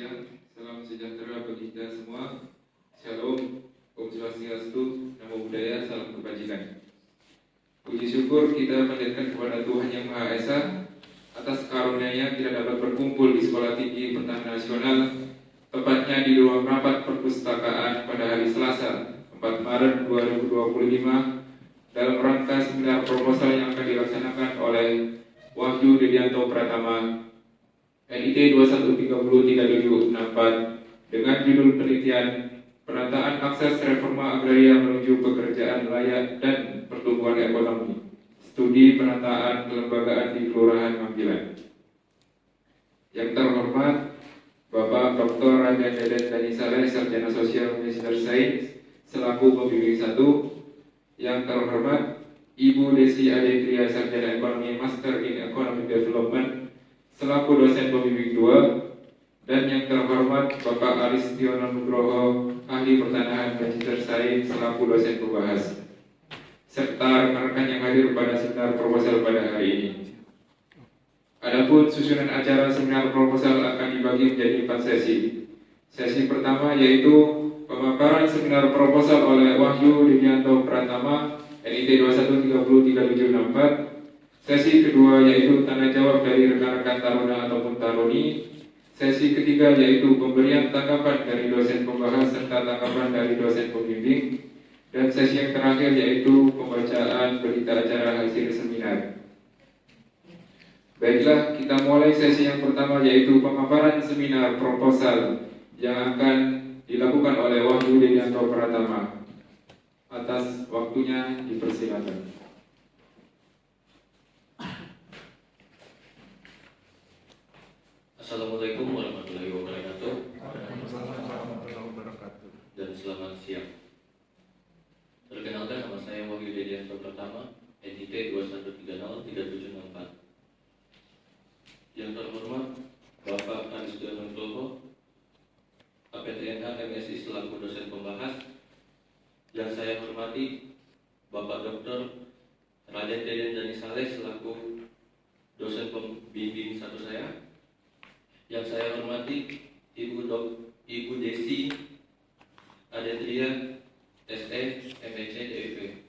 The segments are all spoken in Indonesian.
siang, salam sejahtera bagi kita semua. Shalom, Om Swastiastu, Namo Buddhaya, salam kebajikan. Puji syukur kita panjatkan kepada Tuhan Yang Maha Esa atas karunia-Nya kita dapat berkumpul di Sekolah Tinggi Pertahanan Nasional, tepatnya di ruang rapat perpustakaan pada hari Selasa, 4 Maret 2025, dalam rangka seminar proposal yang akan dilaksanakan oleh Wahyu Dedianto Pratama, NIT 21303764, dengan judul penelitian Penataan Akses Reforma Agraria Menuju Pekerjaan Layak dan Pertumbuhan Ekonomi, Studi Penataan Kelembagaan di Kelurahan Mampilan. Yang terhormat Bapak Dr. Raden Deden Dani Saleh, Sarjana Sosial Magister Sains, selaku pembimbing 1. Yang terhormat Ibu Desi Adetria, Sarjana Ekonomi Master in Economic Development, selaku dosen pembimbing 2, dan yang terhormat Bapak Aristiono Nugroho, Ahli Pertanahan Magister Sains, selaku dosen pembahas, serta rekan-rekan yang hadir pada seminar proposal pada hari ini. Adapun susunan acara seminar proposal akan dibagi menjadi 4 sesi. Sesi pertama yaitu pemaparan seminar proposal oleh Wahyu Dedianto Pratama, NIT 21303764. Sesi kedua yaitu tanya jawab dari rekan-rekan taruna ataupun taruni. Sesi ketiga yaitu pemberian tanggapan dari dosen pembahas serta tanggapan dari dosen pembimbing. Dan sesi yang terakhir yaitu pembacaan berita acara hasil seminar. Baiklah, kita mulai sesi yang pertama yaitu pemaparan seminar proposal yang akan dilakukan oleh Wahyu Dedianto Pratama. Atas waktunya dipersilakan. Assalamualaikum warahmatullahi wabarakatuh. Dan selamat siang. Perkenalkan, nama saya Wahyu Dedianto Pratama, NIT 21303764. Yang terhormat Bapak Aristiono Nugroho, APTNH MSI selaku dosen pembahas. Yang saya hormati Bapak Dr. Raden Deden Dani Saleh selaku dosen pembimbing 1 saya. Yang saya hormati Ibu Desi Adetria SE MEC DIP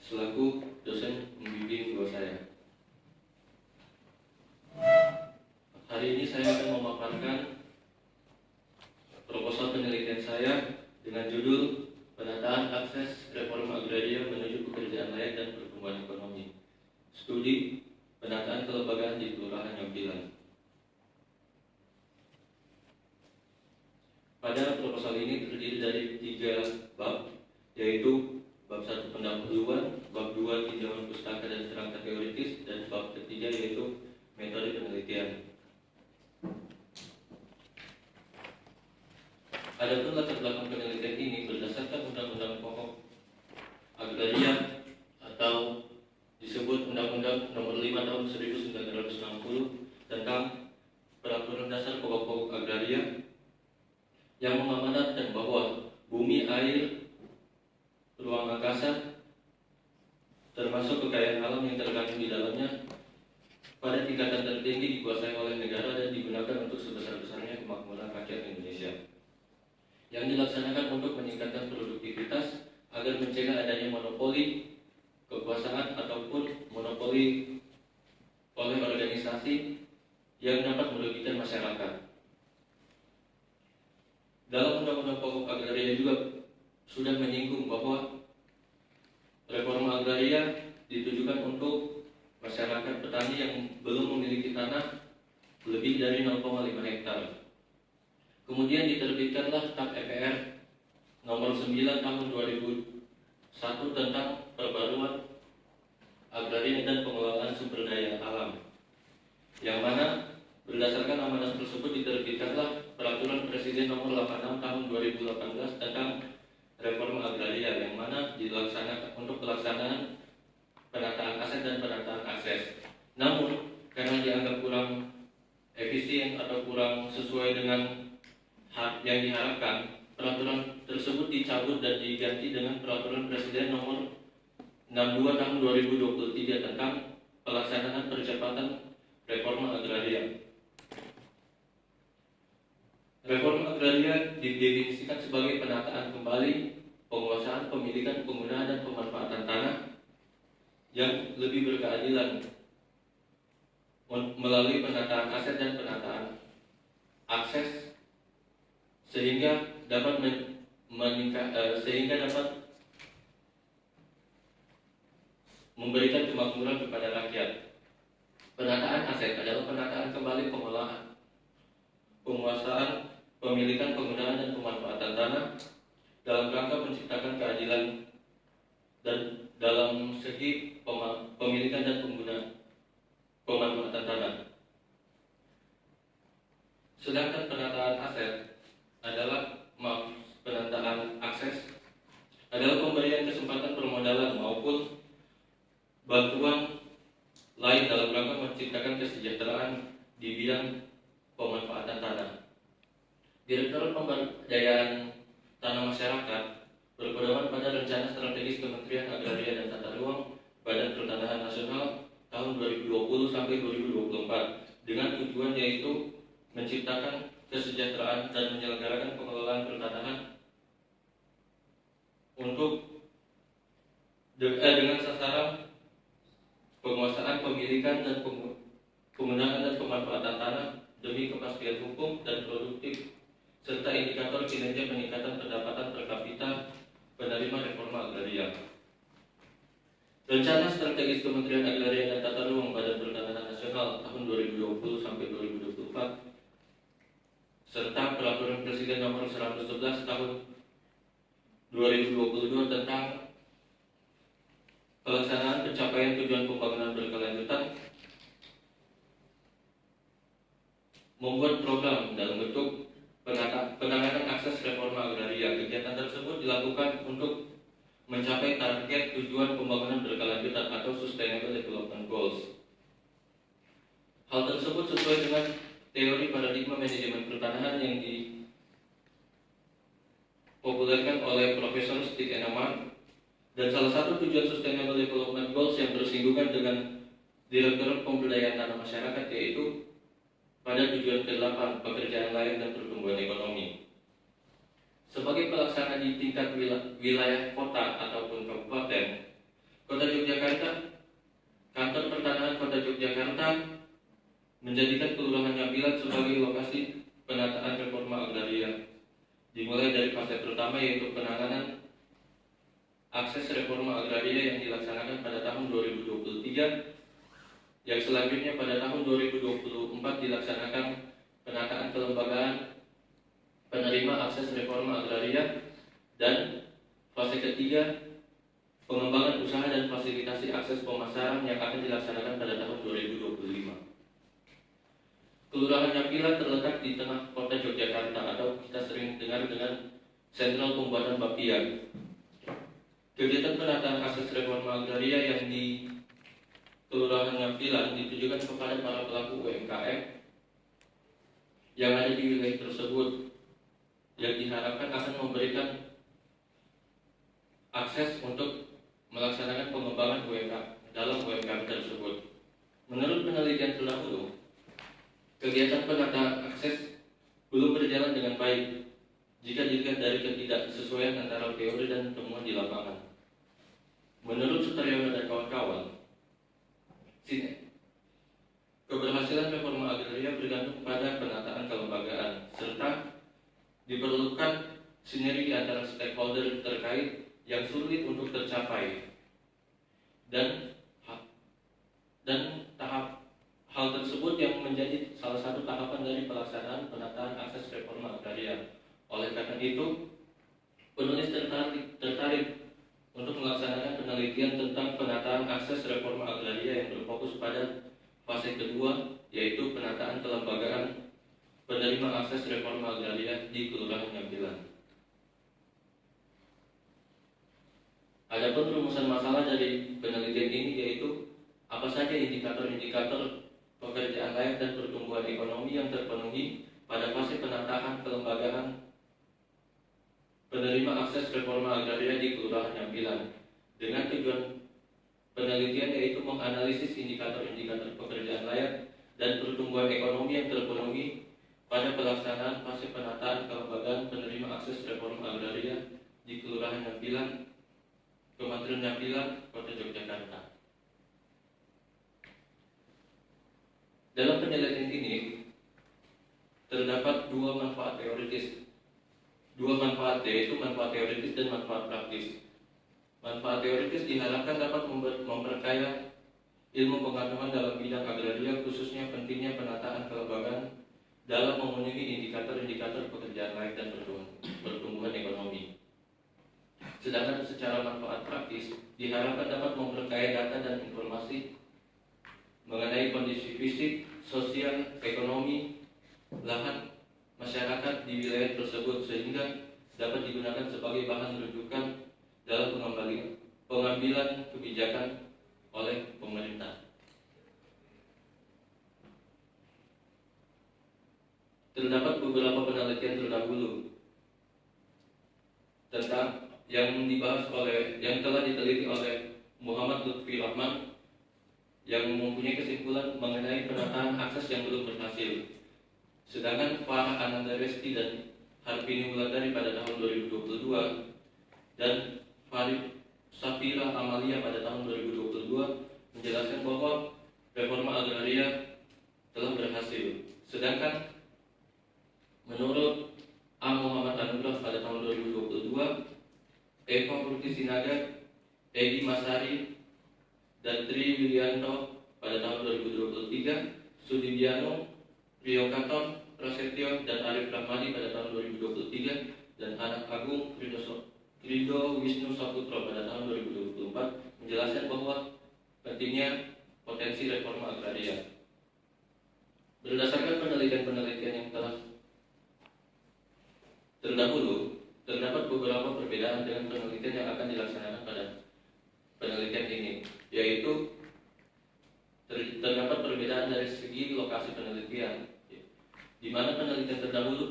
selaku dosen pembimbing 2 saya. Hari ini saya akan memaparkan proposal penelitian saya dengan judul Penataan Akses Reforma Agraria Menuju Pekerjaan Layak dan Pertumbuhan Ekonomi, Studi Penataan Kelembagaan di Kelurahan Mampilan. Pada proposal ini terdiri dari 3 bab, yaitu bab 1 pendahuluan, bab 2 tinjauan pustaka dan kerangka teoritis, dan bab ketiga yaitu metode penelitian. Adapun latar belakang penelitian ini berdasarkan Undang-Undang Pokok Agraria atau disebut Undang-Undang Nomor 5 Tahun 1960 tentang Peraturan Dasar Pokok-Pokok Agraria, yang mengamanatkan bahwa bumi, air, ruang angkasa, termasuk kekayaan alam yang terkandung di dalamnya, pada tingkatan tertinggi dikuasai oleh negara dan digunakan untuk sebesar-besarnya kemakmuran rakyat Indonesia, yang dilaksanakan untuk meningkatkan produktivitas agar mencegah adanya monopoli kekuasaan ataupun monopoli oleh organisasi yang dapat merugikan masyarakat. Dalam Undang-Undang Pokok Agraria juga sudah menyinggung bahwa reforma agraria ditujukan untuk masyarakat petani yang belum memiliki tanah lebih dari 0,5 hektar. Kemudian diterbitkanlah TAP EPR nomor 9 tahun 2001 tentang perbaruan agraria dan pengelolaan sumber daya alam, yang mana berdasarkan amanat tersebut diterbitkanlah Peraturan Presiden nomor 86 tahun 2018 tentang reforma agraria, yang mana dilaksanakan untuk pelaksanaan penataan aset dan penataan akses. Namun karena dianggap kurang efisien atau kurang sesuai dengan yang diharapkan, peraturan tersebut dicabut dan diganti dengan Peraturan Presiden nomor 62 tahun 2023 tentang pelaksanaan percepatan reforma agraria. agraria didefinisikan sebagai penataan kembali, penguasaan, pemilikan, penggunaan, dan pemanfaatan tanah yang lebih berkeadilan melalui penataan aset dan penataan akses sehingga dapat memberikan kemakmuran kepada rakyat. Penataan aset adalah penataan kembali pengolahan, penguasaan, pemilikan, penggunaan, dan pemanfaatan tanah dalam rangka menciptakan keadilan dan dalam segi pemilikan dan penggunaan pemanfaatan tanah. Sedangkan penataan aset adalah penataan akses adalah pemberian kesempatan permodalan maupun bantuan lain dalam rangka menciptakan kesejahteraan di bidang pemanfaatan tanah. Direktorat Pemberdayaan Tanah Masyarakat berpedoman pada Rencana Strategis Kementerian Agraria dan Tata Ruang Badan Pertanahan Nasional tahun 2020 sampai 2024 dengan tujuan yaitu menciptakan kesejahteraan dan menyelenggarakan pengelolaan pertanahan dengan sasaran penguasaan, pemilikan, dan penggunaan dan pemanfaatan tanah demi kepastian hukum dan produktif serta indikator kinerja peningkatan pendapatan per kapita penerima reforma agraria. Rencana Strategis Kementerian Agraria dan Tata Ruang Badan Pertanahan Nasional tahun 2020 sampai 2024 serta Peraturan Presiden Nomor 111 Tahun 2022 tentang pelaksanaan pencapaian tujuan pembangunan berkelanjutan membuat program dalam bentuk penanganan akses reforma agraria. Kegiatan tersebut dilakukan untuk mencapai target tujuan pembangunan berkelanjutan atau Sustainable Development Goals. Hal tersebut sesuai dengan teori paradigma manajemen pertanahan yang dipopulerkan oleh Profesor Stig Eneman, dan salah satu tujuan Sustainable Development Goals yang bersinggungan dengan Direktorat Pemberdayaan Tanah Masyarakat yaitu pada tujuan ke-8 pekerjaan layak dan pertumbuhan ekonomi. Sebagai pelaksana di tingkat wilayah kota ataupun kabupaten, Kota Yogyakarta, Kantor Pertanahan Kota Yogyakarta menjadikan Kelurahan Nyampilan sebagai lokasi penataan reforma agraria, dimulai dari fase pertama yaitu penanganan akses reforma agraria yang dilaksanakan pada tahun 2023, yang selanjutnya pada tahun 2024 dilaksanakan penataan kelembagaan penerima akses reforma agraria, dan fase ketiga pengembangan usaha dan fasilitasi akses pemasaran yang akan dilaksanakan pada tahun 2025. Kelurahan Nyampilan terletak di tengah kota Yogyakarta atau kita sering dengar dengan sentral pembuatan bapia. Kegiatan penataan akses reforma agraria yang di Kelurahan Nyampilan ditujukan kepada para pelaku UMKM yang ada di wilayah tersebut, yang diharapkan akan memberikan akses untuk melaksanakan pengembangan dalam UMKM tersebut. Menurut penelitian terdahulu, kegiatan penataan akses belum berjalan dengan baik jika dilihat dari ketidaksesuaian antara teori dan temuan di lapangan. Menurut Sutaryono dan kawan-kawan, keberhasilan reforma agraria bergantung pada penataan kelembagaan serta diperlukan sinergi antara stakeholder terkait yang sulit untuk tercapai, dan hal tersebut yang menjadi salah satu tahapan dari pelaksanaan penataan akses reforma agraria. Oleh karena itu, penulis tertarik untuk melaksanakan penelitian tentang penataan akses reforma agraria yang berfokus pada fase kedua, yaitu penataan kelembagaan penerima akses reforma agraria di Kelurahan Nyampilan. Adapun rumusan masalah dari penelitian ini yaitu apa saja indikator-indikator pekerjaan layak dan pertumbuhan ekonomi yang terpenuhi pada fase penataan kelembagaan penerima akses reforma agraria di Kelurahan Nyampilan, dengan tujuan penelitian yaitu menganalisis indikator-indikator pekerjaan layak dan pertumbuhan ekonomi yang terpenuhi pada pelaksanaan fase penataan kelembagaan penerima akses reforma agraria di Kelurahan Nyampilan, Kecamatan Nyampilan, Kota Yogyakarta. Dalam penelitian ini terdapat dua manfaat teoritis. Dua manfaat, yaitu manfaat teoritis dan manfaat praktis. Manfaat teoritis diharapkan dapat memperkaya ilmu pengetahuan dalam bidang agraria, khususnya pentingnya penataan kelembagaan dalam memenuhi indikator-indikator pekerjaan layak dan pertumbuhan ekonomi. Sedangkan secara manfaat praktis diharapkan dapat memperkaya data dan informasi mengenai kondisi fisik, sosial, ekonomi, lahan masyarakat di wilayah tersebut, sehingga dapat digunakan sebagai bahan rujukan dalam pengambilan kebijakan oleh pemerintah. Terdapat beberapa penelitian terdahulu tentang yang telah diteliti oleh Muhammad Lutfi Rahman yang mempunyai kesimpulan mengenai penataan akses yang belum berhasil. Sedangkan Farah Ananda Resti dan Harpini Wulandari pada tahun 2022 dan Farid Safira Amalia pada tahun 2022 menjelaskan bahwa reforma agraria telah berhasil. Sedangkan menurut A. Muhammad Anugrah pada tahun 2022, Eva Purti Sinaga, Edi Masari, dan Tri Wilianto pada tahun 2023, Sudibiano, Rio Katon, Prasetyo, dan Arif Rahmadi pada tahun 2023, dan anak Agung Rido Wisnu Saputro pada tahun 2024 menjelaskan bahwa pentingnya potensi reforma agraria. Berdasarkan penelitian-penelitian yang telah terdahulu, terdapat beberapa perbedaan dengan penelitian yang akan dilaksanakan pada penelitian ini, yaitu terdapat perbedaan dari segi lokasi penelitian, di mana penelitian terdahulu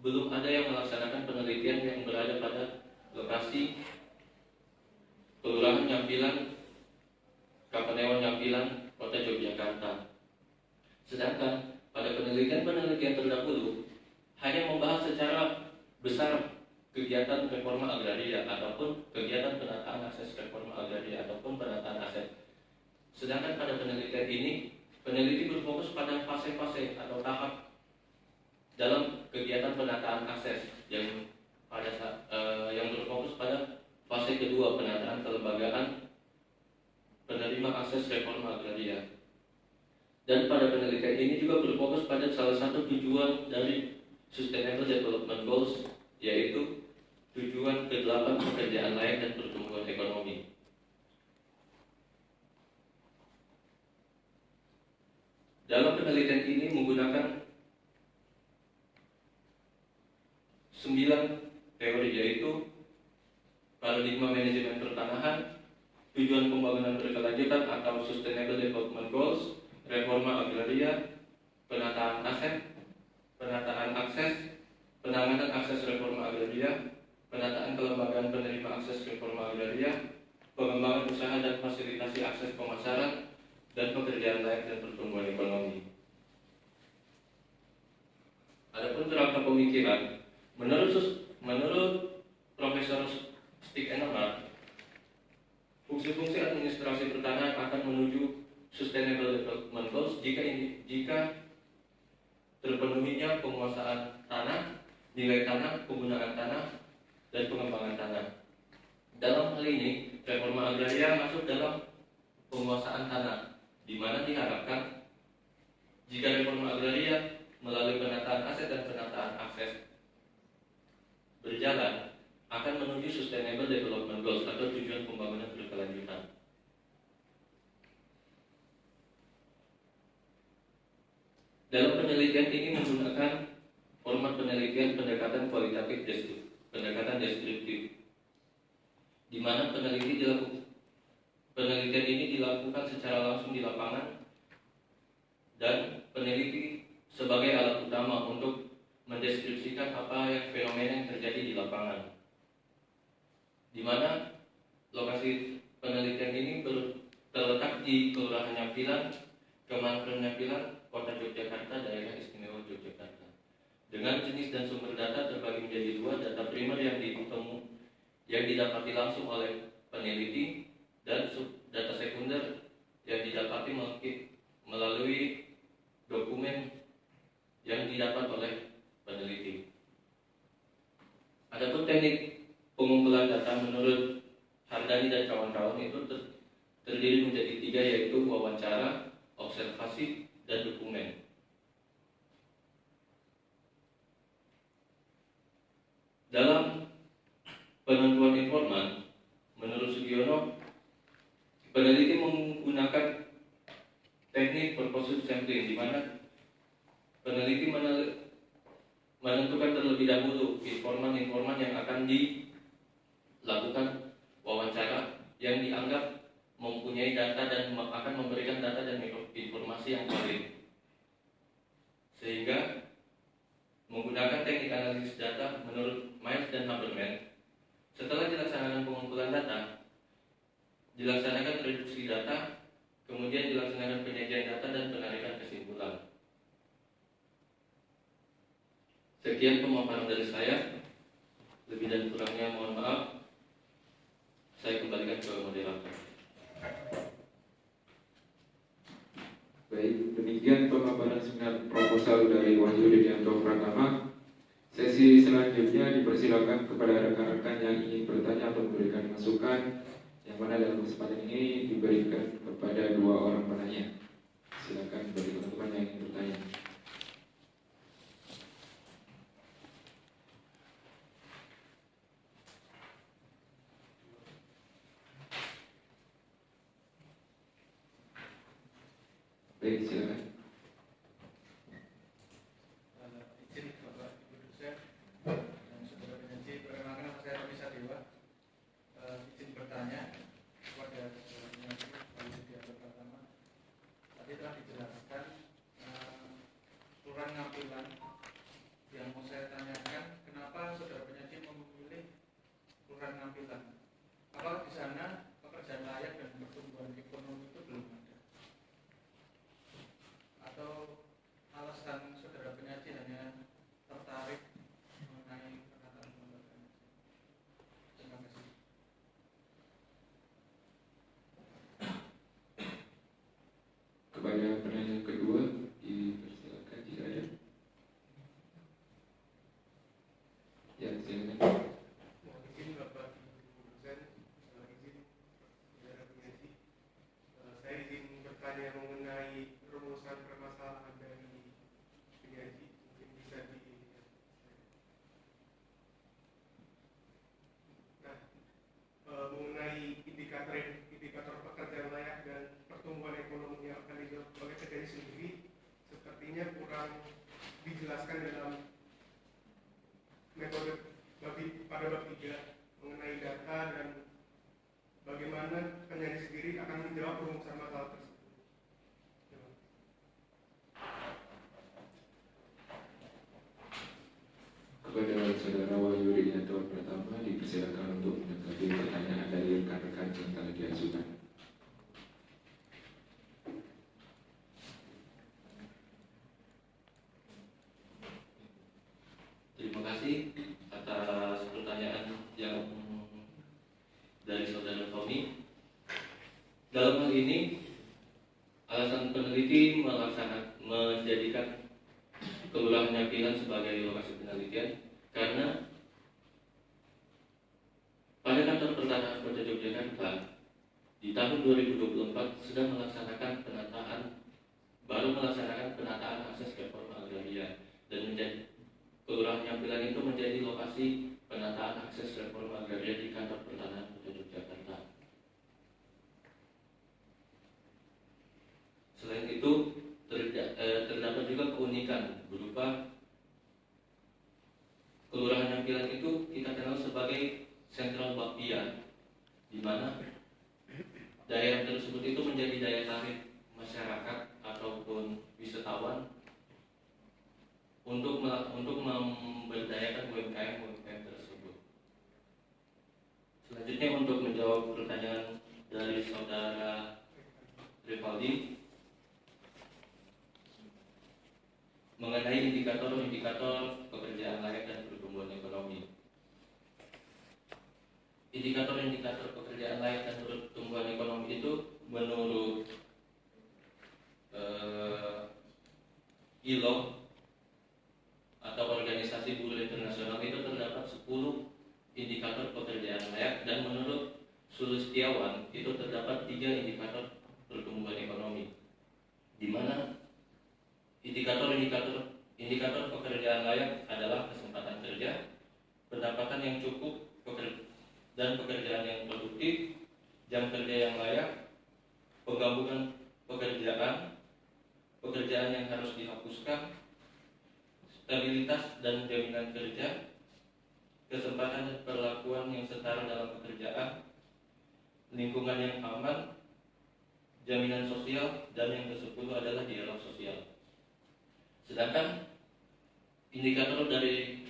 belum ada yang melaksanakan penelitian yang berada pada lokasi Kelurahan Nyampilan, Kapanewon Nyampilan, Kota Yogyakarta. Sedangkan pada penelitian terdahulu hanya membahas secara besar kegiatan reforma agraria ataupun kegiatan penataan akses reforma agraria ataupun penataan aset. Sedangkan pada penelitian ini, peneliti berfokus pada fase-fase atau tahap dalam kegiatan penataan akses yang berfokus pada fase kedua, penataan kelembagaan penerima akses reforma agraria. Dan pada penelitian ini juga berfokus pada salah satu tujuan dari Sustainable Development Goals, yaitu tujuan ke-8 pekerjaan layak dan pertumbuhan ekonomi. Dalam penelitian ini menggunakan 9 teori, yaitu paradigma manajemen pertanahan, tujuan pembangunan berkelanjutan atau Sustainable Development Goals, reforma agraria, penataan aset, penataan akses, penanganan akses reforma agraria, penataan kelembagaan penerima akses reforma agraria, pengembangan usaha dan fasilitasi akses pemasaran, dan pekerjaan layak dan pertumbuhan ekonomi. Adapun kerangka pemikiran, menurut Profesor Stig Enemark, fungsi-fungsi administrasi pertanahan akan menuju Sustainable Development Goals jika terpenuhinya penguasaan tanah, nilai tanah, penggunaan tanah, dan pengembangan tanah. Dalam hal ini, reforma agraria masuk dalam penguasaan tanah, di mana diharapkan jika reforma agraria melalui penataan aset dan penataan akses berjalan, akan menuju Sustainable Development Goals atau tujuan pembangunan berkelanjutan. Dalam penelitian ini menggunakan format penelitian pendekatan kualitatif deskriptif, di mana penelitian ini dilakukan secara langsung di lapangan, dan peneliti sebagai alat utama untuk mendeskripsikan apa yang fenomena yang terjadi di lapangan, di mana lokasi penelitian ini terletak di Kelurahan Nyampilan, Kecamatan Nyampilan, Kota Yogyakarta, Daerah Istimewa Yogyakarta. dan sumber data terbagi menjadi dua, data primer yang didapati langsung oleh peneliti dan data sekunder yang didapati melalui dokumen yang didapat oleh peneliti. Adapun teknik pengumpulan data menurut Hardani dan kawan-kawan itu terdiri menjadi tiga, yaitu wawancara, observasi, dan dokumen. Dalam penentuan informan, menurut Sugiono, peneliti menggunakan teknik purposive sampling, di mana peneliti menentukan terlebih dahulu informan-informan yang akan dilakukan wawancara yang dianggap mempunyai data dan akan memberikan data dan informasi yang valid. Sehingga menggunakan teknik analisis data menurut Miles dan Haberman, setelah dilaksanakan pengumpulan data, dilaksanakan reduksi data, kemudian dilaksanakan penyajian data dan penarikan kesimpulan. Sekian pemaparan dari saya. Lebih dan kurangnya mohon maaf. Saya kembalikan ke moderator. Baik, demikian pemaparan seminar proposal dari Wahyu Rudianto Pratama. Sesi selanjutnya dipersilakan kepada rekan-rekan yang ingin bertanya atau memberikan masukan, yang mana dalam kesempatan ini diberikan kepada dua orang penanya. Silakan bagi teman-teman yang ingin bertanya. Baik, silakan. Izin Bapak Ibu dosen dan saudara penyaji, perkenalkan nama saya Tommy Sadewa. Izin bertanya kepada saudara penyaji Wahyu Rudianto Pratama. Tadi telah dijelaskan ukuran ngampilan. Yang mau saya tanyakan, kenapa saudara penyaji memilih ukuran ngampilan? Apakah di sana pekerjaan layak dan pertumbuhan ekonomi itu belum ada? Atau alasan saudara penyaji hanya tertarik mengenai penataan lembaga? Terima kasih. Kepada penanya kedua, dipersilakan jika ada. Ya, silakan. Mohon izin Bapak Ibu dosen, izin saudara penyaji, saya izin bertanya mengenai rumusan permasalahan dari penyaji. Mungkin bisa di mengenai indikator pekerjaan layak dan pertumbuhan ekonomi yang akan dijawab oleh penyaji sendiri, sepertinya kurang dijelaskan dalam metode pada bab 3 mengenai data dan bagaimana penyaji sendiri akan menjawab rumusan masalah tersebut. Kepada saudara Wahyu Rudianto Pratama, dipersilakan untuk menanggapi pertanyaan dari rekan-rekan yang telah diajukan. Terima kasih atas pertanyaan yang dari saudara Tommy. Dalam hal ini, alasan peneliti menjadikan Kelurahan Nyampilan sebagai lokasi penelitian karena pada kantor pertanahan Kota Yogyakarta di tahun 2024 sedang baru melaksanakan penataan akses reforma agraria, dan Kelurahan Nyampilan itu menjadi lokasi penataan akses reforma agraria di kantor pertanahan Kota Yogyakarta. Selain itu, terdapat juga keunikan berupa Kelurahan Nyampilan itu kita kenal sebagai sentral bakpia, di mana daerah tersebut itu menjadi daya tarik masyarakat ataupun wisatawan untuk memberdayakan UMKM tersebut. Selanjutnya, untuk menjawab pertanyaan dari saudara Rivaldi, mengenai indikator-indikator pekerjaan layak dan pertumbuhan ekonomi. Indikator-indikator pekerjaan layak dan pertumbuhan ekonomi itu menurut ILO atau Organisasi Buruh Internasional itu terdapat 10 indikator pekerjaan layak, dan menurut Sulistiawan itu terdapat 3 indikator pertumbuhan ekonomi, di mana indikator pekerjaan layak adalah kesempatan kerja, pendapatan yang cukup, dan pekerjaan yang produktif, jam kerja yang layak, penggabungan pekerjaan yang harus dihapuskan, stabilitas dan jaminan kerja, kesempatan dan perlakuan yang setara dalam pekerjaan, lingkungan yang aman, jaminan sosial, dan yang ke-10 adalah dialog sosial. Sedangkan indikator dari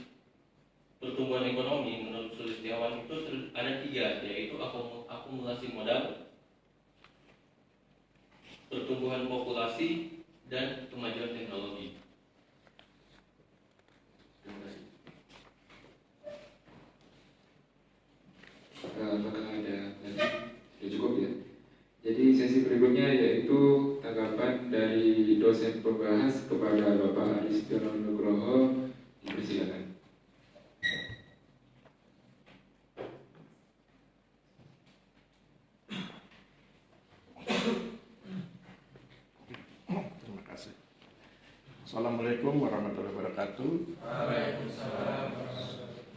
pertumbuhan ekonomi menurut Sulistiawan itu ada 3, yaitu akumulasi modal, pertumbuhan populasi, dan kemajuan teknologi. Terima kasih. Apakah ada lagi? Sudah cukup ya. Jadi sesi berikutnya yaitu tanggapan dari dosen pembahas kepada Bapak Aristiono Nugroho. Dipersilakan. Terima kasih. Assalamualaikum warahmatullahi wabarakatuh. Waalaikumsalam.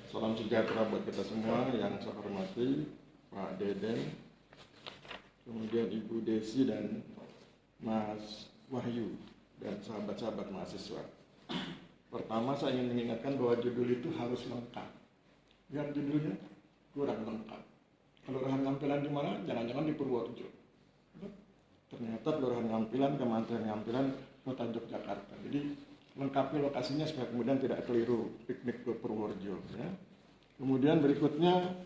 Salam sejahtera buat kita semua yang saya hormati Pak Deden, kemudian Ibu Desi dan Mas Wahyu, dan sahabat-sahabat mahasiswa. Pertama saya ingin mengingatkan bahwa judul itu harus lengkap. Yang judulnya kurang lengkap. Kelurahan Ngampilan di mana? Jangan-jangan di Purworejo. Ternyata Kelurahan Ngampilan, Kementerian Ngampilan, Kota Yogyakarta. Jadi lengkapi lokasinya supaya kemudian tidak keliru piknik ke Purworejo. Ya. Kemudian berikutnya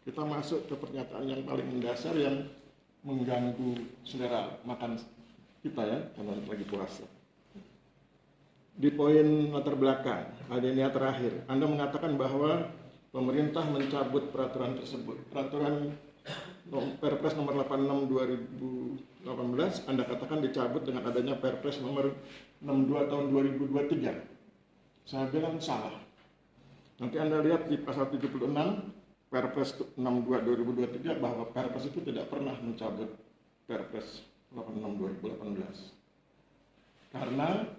kita masuk ke pernyataan yang paling mendasar yang mengganggu selera makan kita ya, karena lagi puasa. Di poin latar belakang, alinea terakhir, Anda mengatakan bahwa pemerintah mencabut peraturan tersebut. Peraturan Perpres nomor 86 2018 Anda katakan dicabut dengan adanya Perpres nomor 62 tahun 2023. Saya bilang salah. Nanti Anda lihat di pasal 76 Perpres 62 2023 bahwa Perpres itu tidak pernah mencabut Perpres 86 2018. Karena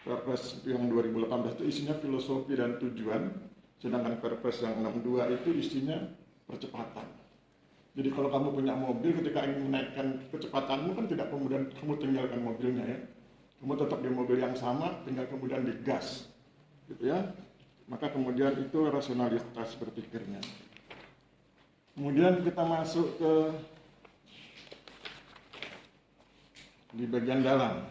Perpres yang 2018 itu isinya filosofi dan tujuan, sedangkan Perpres yang 62 itu isinya percepatan. Jadi kalau kamu punya mobil, ketika ingin menaikkan kecepatanmu kan tidak kemudian kamu tinggalkan mobilnya ya. Kamu tetap di mobil yang sama, tinggal kemudian digas, gitu ya. Maka kemudian itu rasionalitas berpikirnya. Kemudian kita masuk ke di bagian dalam,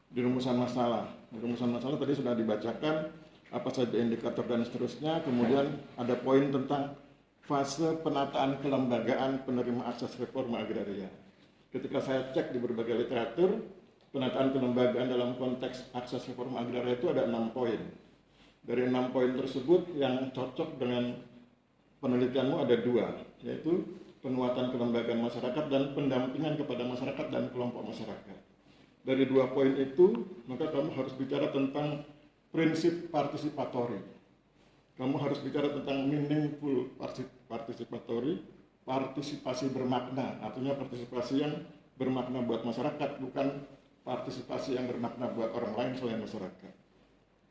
di rumusan masalah. Rumusan masalah tadi sudah dibacakan apa saja indikator dan seterusnya. Kemudian ada poin tentang fase penataan kelembagaan penerima akses reforma agraria. Ketika saya cek di berbagai literatur, penataan kelembagaan dalam konteks akses reforma agraria itu ada 6 poin. Dari 6 poin tersebut yang cocok dengan penelitianmu ada 2, yaitu penguatan kelembagaan masyarakat dan pendampingan kepada masyarakat dan kelompok masyarakat. Dari 2 poin itu, maka kamu harus bicara tentang prinsip partisipatori. Kamu harus bicara tentang meaningful participatory, partisipasi bermakna, artinya partisipasi yang bermakna buat masyarakat, bukan partisipasi yang bermakna buat orang lain selain masyarakat.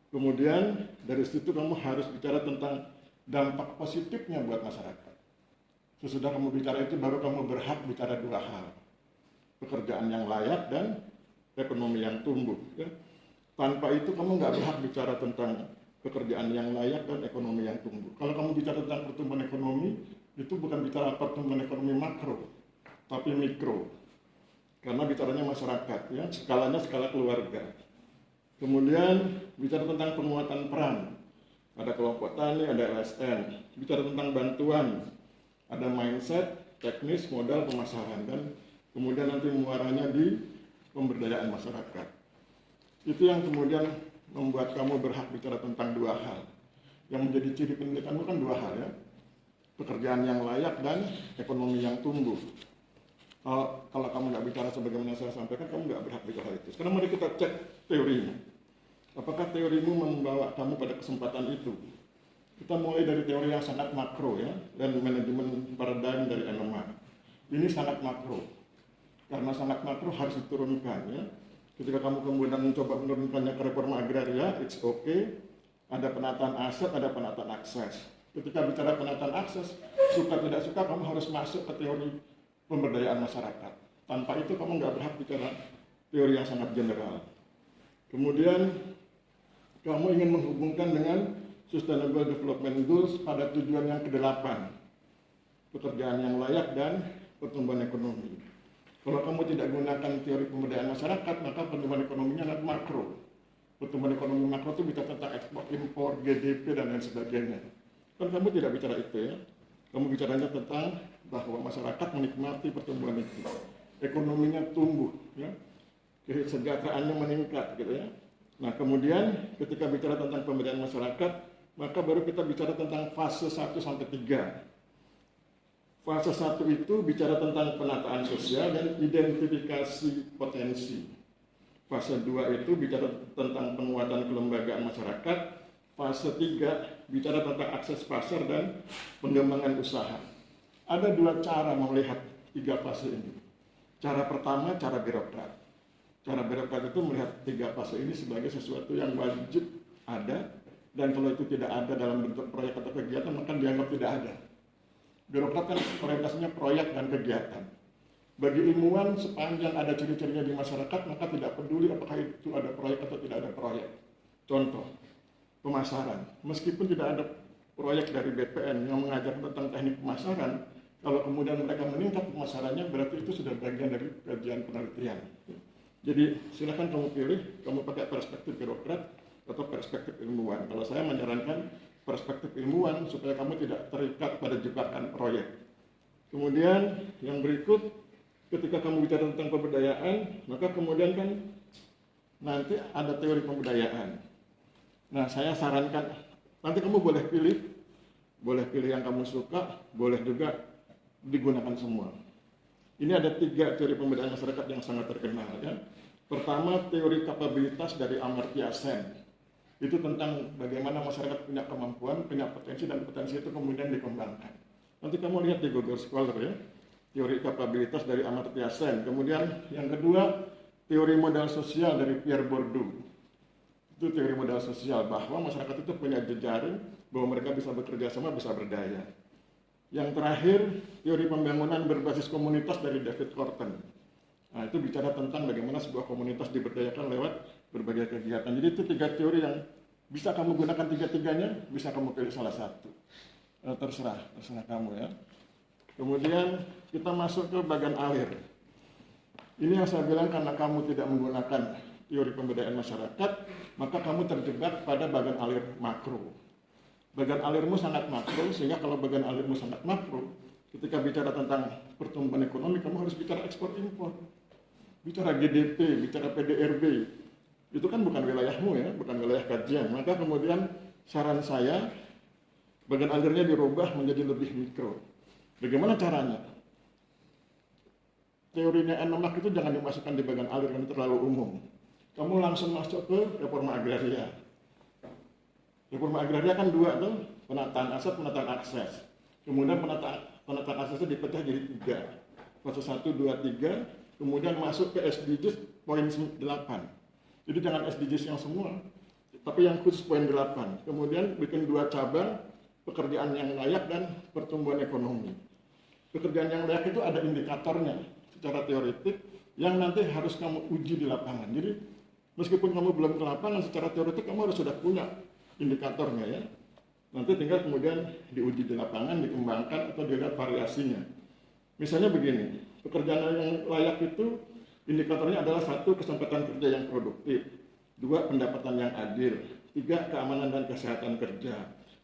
Kemudian dari situ kamu harus bicara tentang dampak positifnya buat masyarakat. Sesudah kamu bicara itu baru kamu berhak bicara 2 hal. Pekerjaan yang layak dan ekonomi yang tumbuh. Ya. Tanpa itu kamu nggak berhak bicara tentang pekerjaan yang layak dan ekonomi yang tumbuh. Kalau kamu bicara tentang pertumbuhan ekonomi, itu bukan bicara pertumbuhan ekonomi makro, tapi mikro. Karena bicaranya masyarakat, ya, skalanya skala keluarga. Kemudian bicara tentang penguatan peran. Ada kelompok tani, ada LSM. Bicara tentang bantuan. Ada mindset, teknis, modal, pemasaran. Dan kemudian nanti muaranya di pemberdayaan masyarakat. Itu yang kemudian membuat kamu berhak bicara tentang dua hal. Yang menjadi ciri pendidikanmu kan dua hal ya. Pekerjaan yang layak dan ekonomi yang tumbuh. Kalau kamu nggak bicara sebagaimana saya sampaikan, kamu nggak berhak bicara itu. Sekarang mari kita cek teorinya. Apakah teorimu membawa kamu pada kesempatan itu? Kita mulai dari teori yang sangat makro ya, dan manajemen paradigm dari Ehrman. Ini sangat makro. Karena sangat makro harus diturunkan ya. Ketika kamu kemudian mencoba menurunkannya ke reforma agraria, it's okay. Ada penataan aset, ada penataan akses. Ketika bicara penataan akses, suka tidak suka kamu harus masuk ke teori pemberdayaan masyarakat. Tanpa itu kamu nggak berhak bicara teori yang sangat general. Kemudian kamu ingin menghubungkan dengan Sustainable Development Goals pada tujuan yang ke-8, pekerjaan yang layak dan pertumbuhan ekonomi. Kalau kamu tidak gunakan teori pemberdayaan masyarakat, maka pertumbuhan ekonominya adalah makro. Pertumbuhan ekonomi makro itu bicara tentang ekspor, impor, GDP, dan lain sebagainya. Kan kamu tidak bicara itu ya. Kamu bicaranya tentang bahwa masyarakat menikmati pertumbuhan itu. Ekonominya tumbuh, ya. Kesejahteraannya meningkat, gitu ya. Nah, kemudian ketika bicara tentang pemberdayaan masyarakat, maka baru kita bicara tentang fase 1 sampai 3. Fase 1 itu bicara tentang penataan sosial dan identifikasi potensi. Fase 2 itu bicara tentang penguatan kelembagaan masyarakat. Fase 3 bicara tentang akses pasar dan pengembangan usaha. Ada dua cara melihat 3 fase ini. Cara pertama, cara birokrat. Cara birokrat itu melihat 3 fase ini sebagai sesuatu yang wajib ada, dan kalau itu tidak ada dalam bentuk proyek atau kegiatan, maka dianggap tidak ada. Birokrat kan orientasinya proyek dan kegiatan. Bagi ilmuwan, sepanjang ada ciri-cirinya di masyarakat, maka tidak peduli apakah itu ada proyek atau tidak ada proyek. Contoh, pemasaran. Meskipun tidak ada proyek dari BPN yang mengajar tentang teknik pemasaran, kalau kemudian mereka meningkat pemasarannya, berarti itu sudah bagian dari kajian penelitian. Jadi silakan kamu pilih, kamu pakai perspektif birokrat atau perspektif ilmuwan. Kalau saya menyarankan perspektif ilmuwan supaya kamu tidak terikat pada jebakan proyek. Kemudian yang berikut, ketika kamu bicara tentang pemberdayaan, maka kemudian kan nanti ada teori pemberdayaan. Nah, saya sarankan nanti kamu boleh pilih yang kamu suka, boleh juga digunakan semua. Ini ada 3 teori pemberdayaan masyarakat yang sangat terkenal ya. Pertama, teori kapabilitas dari Amartya Sen. Itu tentang bagaimana masyarakat punya kemampuan, punya potensi, dan potensi itu kemudian dikembangkan. Nanti kamu lihat di Google Scholar ya, teori kapabilitas dari Amartya Sen. Kemudian yang kedua, teori modal sosial dari Pierre Bourdieu. Itu teori modal sosial, bahwa masyarakat itu punya jejaring, bahwa mereka bisa bekerja sama, bisa berdaya. Yang terakhir, teori pembangunan berbasis komunitas dari David Korten. Nah, itu bicara tentang bagaimana sebuah komunitas diberdayakan lewat berbagai kegiatan. Jadi itu 3 teori yang bisa kamu gunakan 3-tiganya, bisa kamu pilih salah satu. Terserah kamu ya. Kemudian kita masuk ke bagian alir. Ini yang saya bilang, karena kamu tidak menggunakan teori pemberdayaan masyarakat, maka kamu terjebak pada bagian alir makro. Bagian alirmu sangat makro, sehingga kalau bagian alirmu sangat makro, ketika bicara tentang pertumbuhan ekonomi, kamu harus bicara ekspor impor, bicara GDP, bicara PDRB. Itu kan bukan wilayahmu ya, bukan wilayah kajian. Maka kemudian saran saya, bagian alirnya dirubah menjadi lebih mikro. Bagaimana caranya? Teorinya Ehrman itu jangan dimasukkan di bagian alir, karena terlalu umum. Kamu langsung masuk ke reforma agraria. Reforma agraria kan 2 tuh, penataan aset, penataan akses. Kemudian penataan akses itu dipecah jadi 3. Fase 1, 2, 3, kemudian masuk ke SDGs poin 8. Jadi jangan SDGs yang semua, tapi yang khusus poin 8. Kemudian bikin 2 cabang, pekerjaan yang layak dan pertumbuhan ekonomi. Pekerjaan yang layak itu ada indikatornya secara teoretik yang nanti harus kamu uji di lapangan. Jadi meskipun kamu belum ke lapangan, secara teoretik kamu harus sudah punya indikatornya ya. Nanti tinggal kemudian diuji di lapangan, dikembangkan atau dilihat variasinya. Misalnya begini, pekerjaan yang layak itu indikatornya adalah 1, kesempatan kerja yang produktif, 2, pendapatan yang adil, 3, keamanan dan kesehatan kerja,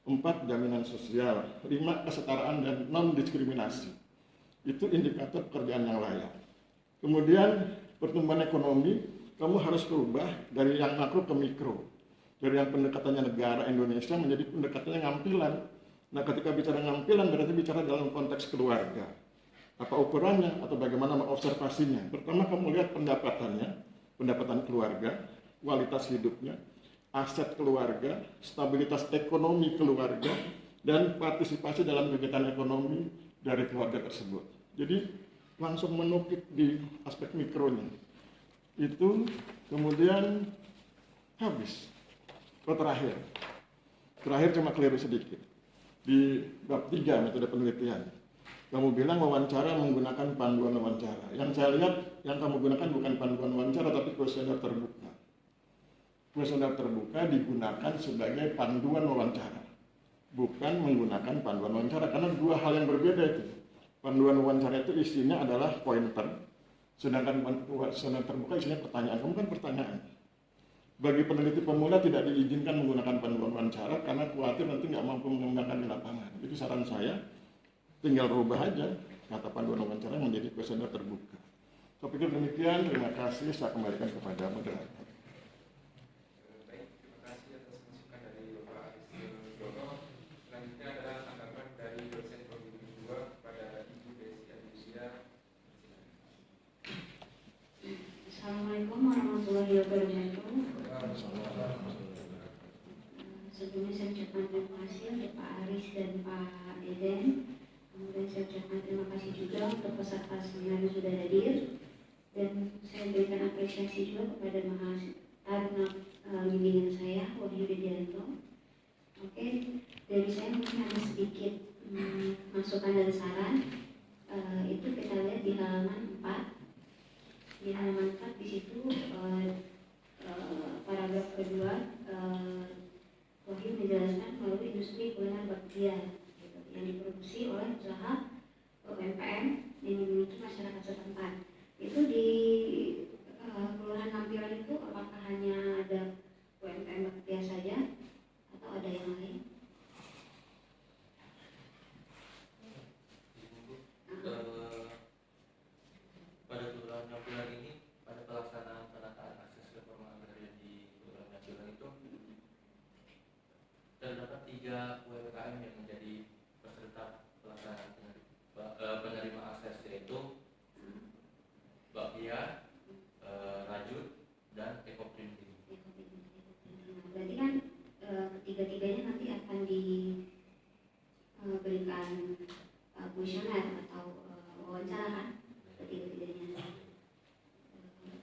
4, jaminan sosial, 5, kesetaraan dan non-diskriminasi. Itu indikator pekerjaan yang layak. Kemudian pertumbuhan ekonomi, kamu harus berubah dari yang makro ke mikro. Dari yang pendekatannya negara Indonesia menjadi pendekatannya ngampilan. Nah, ketika bicara ngampilan berarti bicara dalam konteks keluarga. Apa ukurannya atau bagaimana mengobservasinya? Pertama kamu lihat pendapatannya, pendapatan keluarga, kualitas hidupnya, aset keluarga, stabilitas ekonomi keluarga, dan partisipasi dalam kegiatan ekonomi dari keluarga tersebut. Jadi langsung menukik di aspek mikronya. Itu kemudian habis. Terakhir cuma keliru sedikit. Di bab 3 metode penelitian. Kamu bilang wawancara menggunakan panduan wawancara. Yang saya lihat yang kamu gunakan bukan panduan wawancara tapi kuesioner terbuka. Kuesioner terbuka digunakan sebagai panduan wawancara, bukan menggunakan panduan wawancara, karena dua hal yang berbeda itu. Panduan wawancara itu isinya adalah pointer, sedangkan kuesioner terbuka isinya pertanyaan. Kamu kan pertanyaan. Bagi peneliti pemula tidak diizinkan menggunakan panduan wawancara karena khawatir nanti nggak mampu mengembangkan di lapangan. Jadi saran saya tinggal rubah aja kata panduan wawancara menjadi kuesioner terbuka. Saya pikir demikian. Terima kasih. Saya kembalikan kepada moderator. Baik, terima kasih atas masukan dari Bapak Aris Jono. Selanjutnya adalah tanggapan dari dosen prodi 2 kepada Ibu Desi Adusia. Assalamualaikum warahmatullahi wabarakatuh. Sebelumnya saya ucapkan terima kasih untuk Pak Aris dan Pak Deden. Kemudian saya ucapkan terima kasih juga untuk peserta seminar yang sudah hadir. Dan saya berikan apresiasi juga kepada Taruna bimbingan saya, Wahyu Widianto. Oke, dari saya mungkin ada sedikit masukan dan saran. Itu kita lihat di halaman 4. Di halaman 4 di situ paragraf kedua Wahyu menjelaskan melalui industri kuliner bakpia yang diproduksi oleh usaha UMKM yang dimiliki masyarakat setempat. Itu di Kelurahan Nampilan itu apakah hanya ada UMKM bakpia saja atau ada yang lain? Pada Kelurahan Nampilan ini, pada pelaksanaan penataan akses reforma agraria di Kelurahan Nampilan itu terdapat 3 UMKM yang menjadi peserta pelaksanaan penerima akses, yaitu bakpia, rajut, dan ekoprinting. Berarti kan ketiga-tiganya nanti akan diberikan kuesioner atau wawancara kan? Ketiga-tiganya.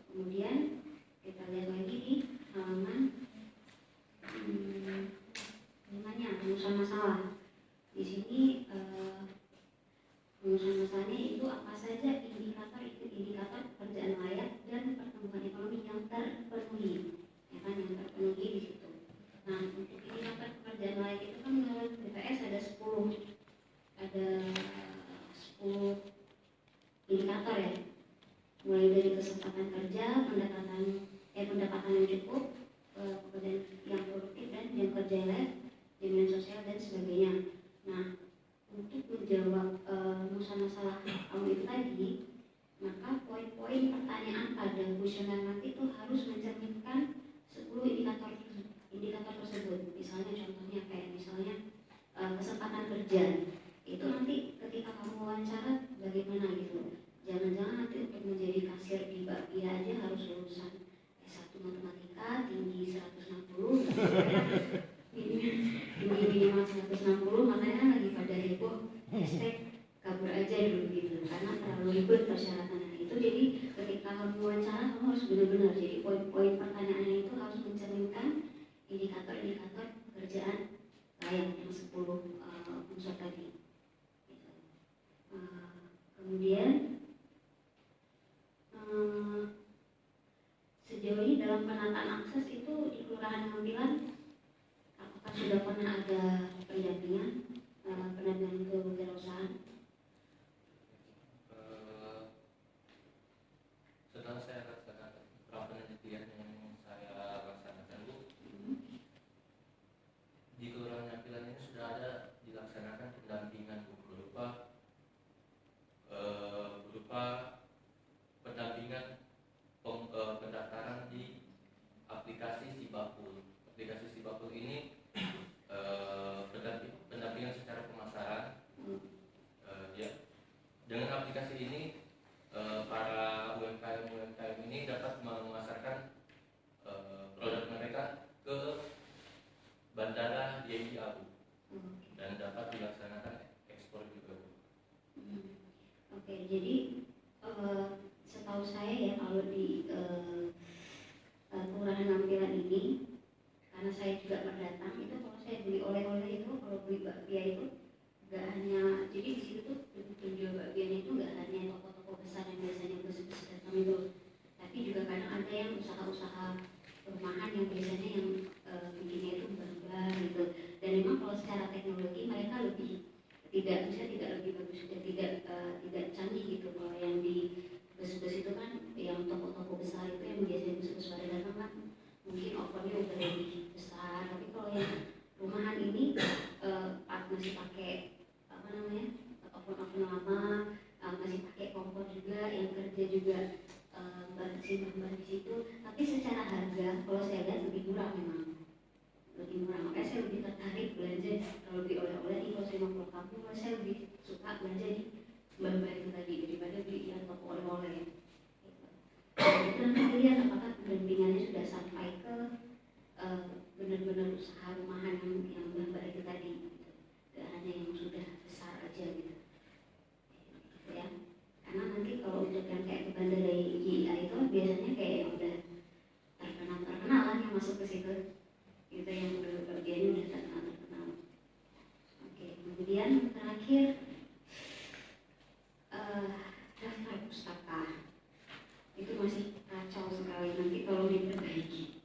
Kemudian kita lihat lagi di halaman rumusan masalah. Di sini rumusan masalahnya itu apa saja indikator pekerjaan layak dan pertumbuhan ekonomi yang terpenuhi, ya kan, yang terpenuhi di situ. Nah, untuk indikator pekerjaan layak itu kan menurut BPS ada 10 indikator ya, mulai dari kesempatan kerja, pendapatan yang cukup, pekerjaan yang produktif dan jam kerja yang layak, jaminan sosial dan sebagainya. Nah, untuk menjawab masalah kamu itu tadi, maka poin-poin pertanyaan pada kuesioner nanti itu harus mencerminkan 10 indikator tersebut. Misalnya contohnya kayak misalnya kesempatan kerja. Itu nanti ketika kamu wawancara bagaimana gitu. Jangan-jangan nanti untuk menjadi kasir di bakpia aja harus lulusan S1 matematika tinggi 160. Minimal 160, makanya kan lagi pada heboh kabur aja dulu gitu karena terlalu ribet persyaratannya itu. Jadi ketika kamu wawancara kamu harus benar-benar, jadi poin-poin pertanyaannya itu harus mencerminkan indikator-indikator pekerjaan layak yang 10 unsur tadi gitu. Kemudian sejauh ini dalam penataan akses itu di Kelurahan Nampilan apakah sudah pernah ada pendampingan kewirausahaan? Setelah saya laksanakan penelitian yang saya laksanakan Bu, di Kelurahan Nampilan ini sudah ada dilaksanakan pendampingan Bu, berupa pendampingan pendaftaran di aplikasi Sibakul. Aplikasi jadi setahu saya ya kalau di kelurahan Nampilan ini, karena saya juga pendatang itu, kalau saya beli oleh-oleh itu, kalau beli bakpia itu nggak hanya, jadi di situ tuh penjual bakpianya itu nggak hanya toko-toko besar yang biasanya bus-bus datang itu, tapi juga kadang ada yang usaha-usaha rumahan yang biasanya yang bikinnya itu barbar gitu. Dan memang kalau secara teknologi mereka lebih tidak lebih bagus, tidak canggih gitu. Kalau yang di bus-bus itu kan, yang toko-toko besar itu yang biasanya bus-bus pada datang kan mungkin ovennya udah lebih besar, tapi kalau yang rumahan ini masih pakai apa namanya, oven lama, masih pakai kompor juga, yang kerja juga simpan di situ. Tapi secara harga kalau saya lihat lebih murah, memang lebih murah. Makanya saya lebih tertarik belanja kalau beli oleh-oleh nih. Kalau saya mau pulang kampung, saya lebih suka belanja di mbak-mbak itu tadi daripada beli yang toko oleh-oleh. Itu nanti lihat apakah pendampingannya sudah sampai ke benar-benar usaha rumahan yang mbak-mbak itu tadi, gitu. Gak hanya yang sudah besar aja gitu ya. Karena nanti kalau untuk yang kayak ke bandara GIA itu biasanya kayak yang udah terkenal lah yang masuk ke situ, itu yang udah bagiannya udah terkenal. Oke, kemudian terakhir daftar pustaka itu masih kacau sekali, nanti tolong diperbaiki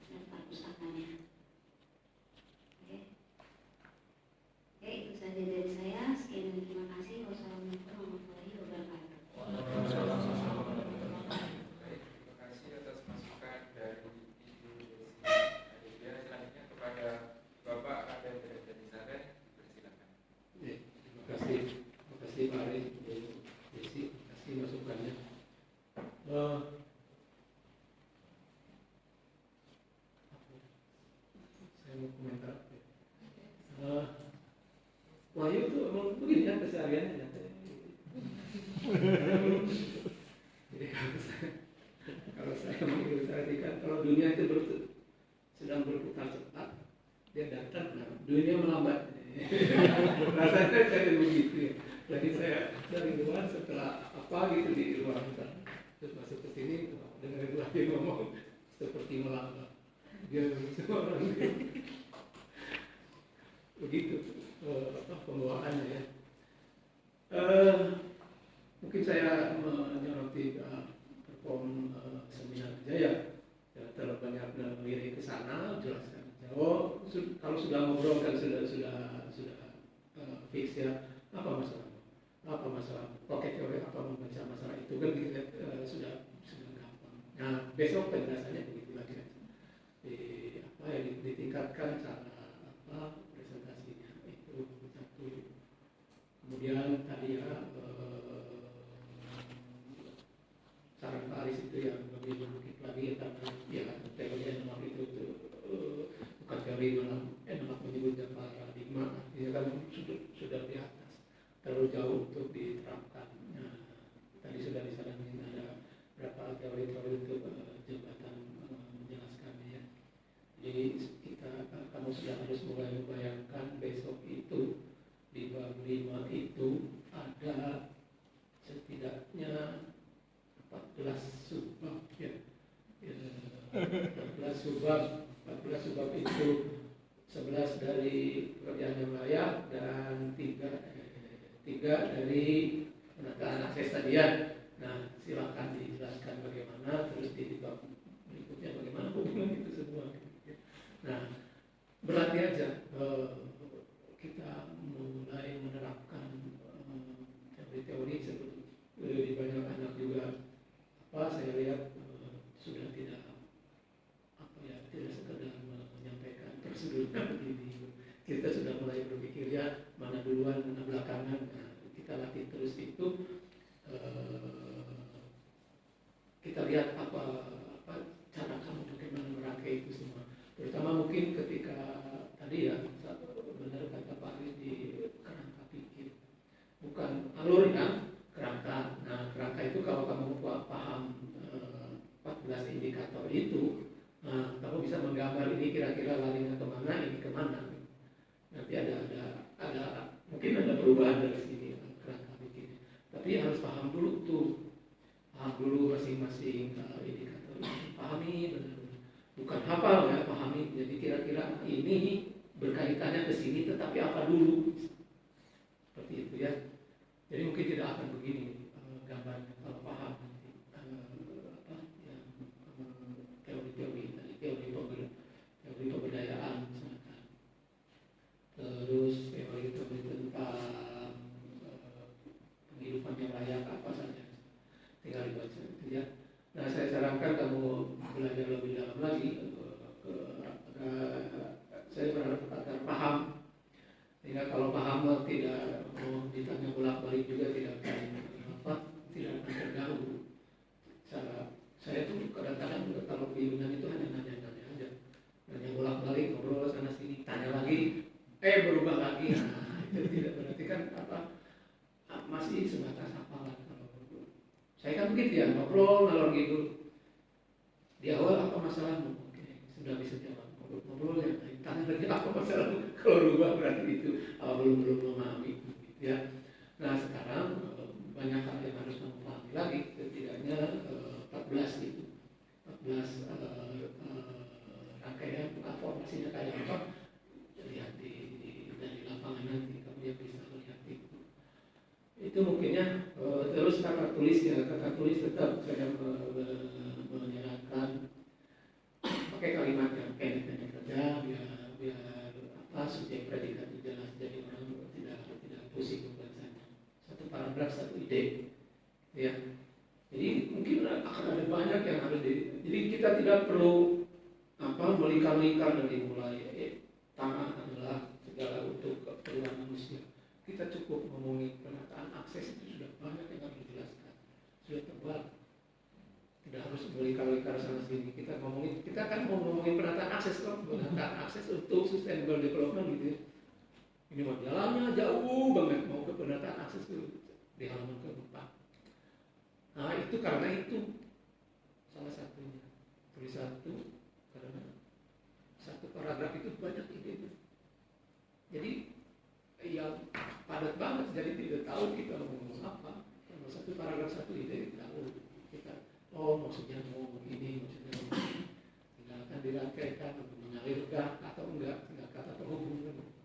daftar pustakanya. Oke, itu saja dari saya. Sekian dan terima kasih. Wassalamualaikum warahmatullahi wabarakatuh. Terima kasih atas masukan dari Ibu Desi Aditya. Selanjutnya kepada Bapak Raden Denisaren, persilakan. Terima kasih Pak Ari, Bu Desi, terima kasih masukannya. Saya mau komentar. Wahyu itu emang begini kan kesehariannya. Jadi kalau saya mengilustrasikan, kalau dunia itu sedang berputar cepat, dia datang, nah, dunia melambat. Rasanya kayak begitu ya. Jadi saya dari luar setelah apa gitu di luar hutan, terus masuk ke sini, dengerin lagi ngomong seperti melambat. Dia semua orang begitu pembawaannya ya. Mungkin saya menyoroti perform seminar Jaya. Ya, terlalu banyak melirik ke sana, jelaskan. Oh, kalau sudah ngobrol kan sudah fix ya. Apa masalah? Pakai teori apa membaca masalah itu kan kita sudah gampang. Nah, besok penjelasannya begitu lagi kan. Ditingkatkan cara presentasinya itu satu. Kemudian tadi ya saran Pak Aris itu yang lebih mungkin lagi karena ya teori NLP itu bukan teori NLP menyebutnya paradigma, artinya kan sudah di atas, terlalu jauh untuk diterapkan. Nah, tadi sudah disarankan ada berapa teori-teori untuk jembatan menjelaskannya ya. Jadi kamu sudah harus mulai membayangkan besok itu di bab 5 itu ada setidaknya 14 subbab ya. 14 subbab itu 11 dari pekerjaan yang layak dan 3 dari penataan akses tadian. Nah, silakan dijelaskan bagaimana, terus di bab berikutnya bagaimana hubungan itu semua. Nah, berarti aja kita mulai menerapkan teori-teori seperti di banyak anak juga. Saya lihat sudah tidak sekedar menyampaikan prosedurnya begini. Kita sudah mulai berpikir ya mana duluan, mana belakangan. Nah, kita latih terus itu. Kita lihat apa cara kamu bagaimana merangkai itu semua. Terutama mungkin ketika tadi ya benar kata Pak Aris di kerangka pikir, bukan alur ya, kerangka. Nah, kerangka itu kalau kamu paham 14 indikator itu, nah, kamu bisa menggambar ini kira-kira larinya kemana, ini kemana. Nanti ada mungkin ada perubahan dari sini kerangka pikir. bukan hafal ya, pahami. Jadi kira-kira ini berkaitannya ke sini, tetapi apa dulu? Seperti itu ya. Jadi mungkin tidak akan begini gambarnya kalau paham nanti teori-teori tadi, teori pemberdayaan misalkan, terus teori-teori tentang kehidupan yang layak apa saja, tinggal dibaca itu ya. Nah, saya sarankan kamu belajar lebih dalam lagi. Saya berharap agar paham. Sehingga kalau paham tidak mau ditanya bolak-balik juga tidak akan terganggu. Saya tuh kadang-kadang juga kalau di Yunani itu hanya nanya-nanya aja, nanya bolak-balik, ngobrol sana sini, tanya lagi, berubah lagi. Nah, itu tidak berarti kan masih sebatas hafalan. Saya kan begitu ya, ngobrol ngalor gitu. Di awal apa masalahmu? Oke, sudah bisa jawab. Ngobrol ya, tanya lagi apa masalahmu? Kalau rubah berarti itu belum memahami, gitu ya. Nah sekarang banyak hal yang harus kamu pahami lagi, setidaknya 14 gitu, 14 rangkaian formasinya kayak apa? Lihat dari lapangan nanti kamu yang bisa melihat itu mungkinnya. Terus kata tulis ya, kata tulis tetap saya menyarankan pakai kalimat yang pendek-pendek saja biar subjek predikat jelas, jadi orang tidak pusing membacanya. Satu paragraf satu ide, ya. Jadi mungkin akan ada banyak yang harus jadi kita tidak perlu melingkar-lingkar dari mulai tanah adalah segala untuk keperluan manusia. Kita cukup ngomongin penataan akses itu sudah banyak yang harus dijelaskan, sudah tebal. Tidak harus melingkar-lingkar sana sini. Kita kan mau ngomongin penataan akses kok, penataan akses untuk sustainable development gitu ya. Ini mau jalannya jauh banget, mau ke penataan akses itu di halaman ke-4. Nah itu karena itu salah satunya. Tulis satu, karena satu paragraf itu banyak ide. Jadi yang padat banget, jadi tidak tahu kita mau ngomong apa. Kalau satu paragraf satu ide tahu kita. Maksudnya mau ini, maksudnya mau ini. Tinggalkan dirangkaikan, mengalirkan atau enggak, tinggal kata penghubung.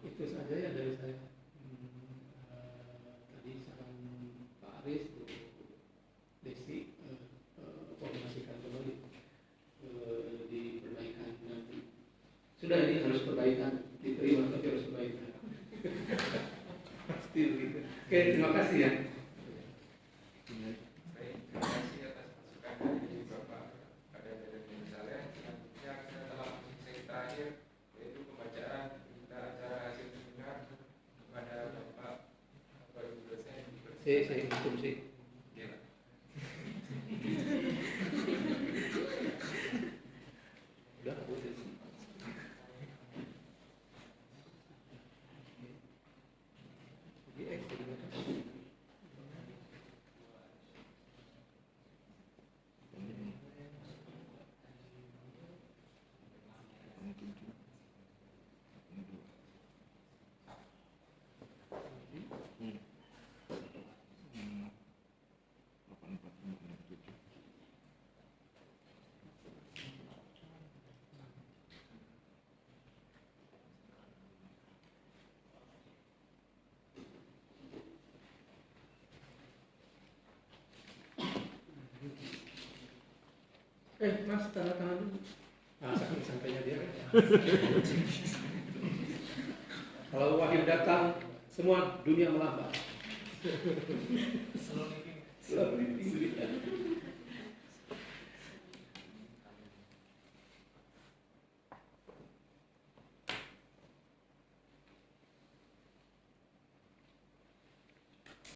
Itu saja ya dari saya. Tadi saran Pak Aris, Bu Desi, koordinasikan kembali di perbaikan nanti. Sudah ini harus perbaikan, diterima tapi harus perbaikan. Pasti begitu. Oke, terima kasih ya. Terima kasih atas masukan dari Bapak pada dari misalnya. Selanjutnya kita telah sesi terakhir, yaitu pembacaan berita acara hasil seminar kepada Bapak Ibu dosen. Saya hukum sih. Udah, udah sih. Mas, tanda tangan dulu. Saking sampainya dia. Kalau Wahyu datang, semua dunia melambat.